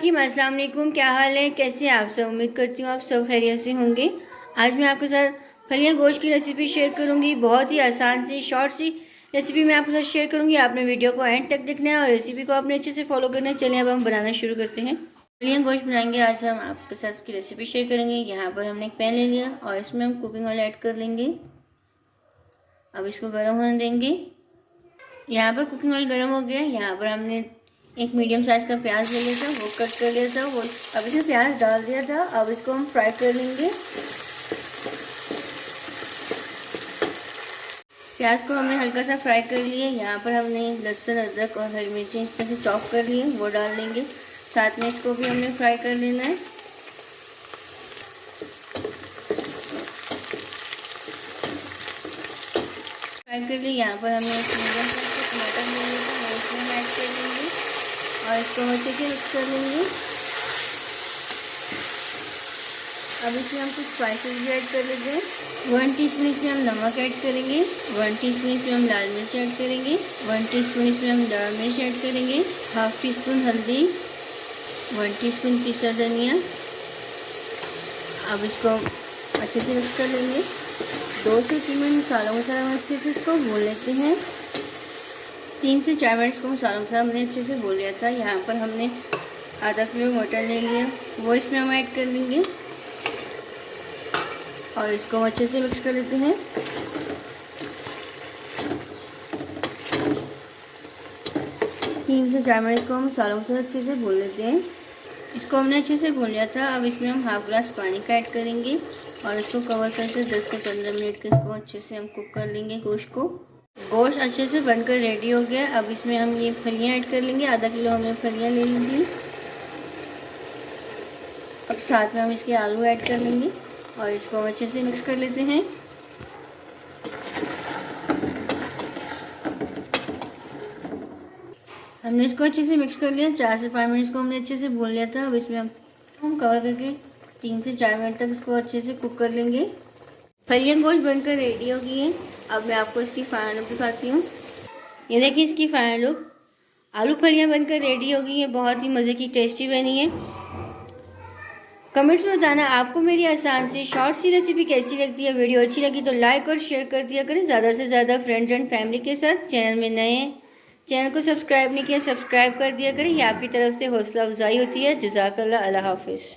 रहीम, अस्सलाम वालेकुम। क्या हाल है, कैसे हैं आप सब? उम्मीद करती हूँ आप सब खैरियत से होंगे। आज मैं आपके साथ फलियां गोश्त की रेसिपी शेयर करूंगी। बहुत ही आसान सी शॉर्ट सी रेसिपी मैं आपके साथ शेयर करूंगी। आपने वीडियो को एंड तक देखना है और रेसिपी को आपने अच्छे से फॉलो करना है। चलिए अब हम बनाना शुरू करते हैं। फलियां गोश्त बनाएंगे आज हम आपके साथ इसकी रेसिपी शेयर करेंगे। यहाँ पर हमने एक पैन ले लिया और इसमें हम कुकिंग ऑयल ऐड कर लेंगे। अब इसको गर्म होने देंगे। यहाँ पर कुकिंग ऑयल गर्म हो गया। यहाँ पर हमने एक मीडियम साइज का प्याज ले लिया था, वो कट कर लिया था। वो अब इसमें प्याज डाल दिया था। अब इसको हम फ्राई कर लेंगे। प्याज को हमने हल्का सा फ्राई कर लिया। यहाँ पर हमने लहसुन, अदरक और हरी मिर्ची इस तरह से चॉप कर लिए, वो डाल देंगे। साथ में इसको भी हमने फ्राई कर लेना है। फ्राई कर लिए। यहाँ पर हमने एक मीडियम साइज का टमाटर ले लिया था, वो इसमें हम ऐड कर लेंगे और इसको अच्छे से मिक्स कर लेंगे। अब इसमें हम कुछ स्पाइसेस भी ऐड कर लेते हैं। 1 टीस्पून इसमें हम नमक ऐड करेंगे, 1 टीस्पून इसमें हम लाल मिर्च ऐड करेंगे, 1 टीस्पून इसमें हम लाल मिर्च ऐड करेंगे, हाफ टी स्पून हल्दी, 1 टीस्पून पिसा धनिया। अब इसको अच्छे से मिक्स कर लेंगे। 2 से 3 मिनट मसालों के साथ हम अच्छे से इसको भून लेते हैं। 3 से 4 मिनट को मसालों के साथ हमने अच्छे से भून लिया था। यहाँ पर हमने आधा किलो मटर ले लिया, वो इसमें हम ऐड कर लेंगे और इसको अच्छे से मिक्स कर लेते हैं। 3 से 4 मिनट को हम मसालों के साथ अच्छे से भून लेते हैं। इसको हमने अच्छे से भून लिया था। अब इसमें हम हाफ ग्लास पानी का ऐड करेंगे और इसको कवर करके 10 से 15 मिनट के इसको अच्छे से हम कुक कर लेंगे गोश्त को। गोश्त अच्छे से बनकर रेडी हो गया। अब इसमें हम ये फलियां ऐड कर लेंगे। आधा किलो हमने फलियां ले ली थी। अब साथ में हम इसके आलू ऐड कर लेंगे और इसको हम अच्छे से मिक्स कर लेते हैं। हमने इसको अच्छे से मिक्स कर लिया। 4 से 5 मिनट इसको हमने अच्छे से भून लिया था। अब इसमें हम कवर करके 3 से 4 मिनट तक इसको अच्छे से कुक कर लेंगे। फलियां गोश्त बनकर रेडी हो गई है। अब मैं आपको इसकी फाइनल लुक दिखाती हूँ। ये देखिए इसकी फाइनल लुक। आलू फलियां बनकर रेडी हो गई है। बहुत ही मज़े की टेस्टी बनी है। कमेंट्स में बताना आपको मेरी आसान सी शॉर्ट सी रेसिपी कैसी लगती है। वीडियो अच्छी लगी तो लाइक और शेयर कर दिया करें ज़्यादा से ज़्यादा फ्रेंड्स एंड फैमिली के साथ। चैनल में नए हैं, चैनल को सब्सक्राइब नहीं किया, सब्सक्राइब कर दिया करें। ये आपकी तरफ से हौसला अफजाई होती है। जज़ाकल्लाह। अल्लाह हाफिज़।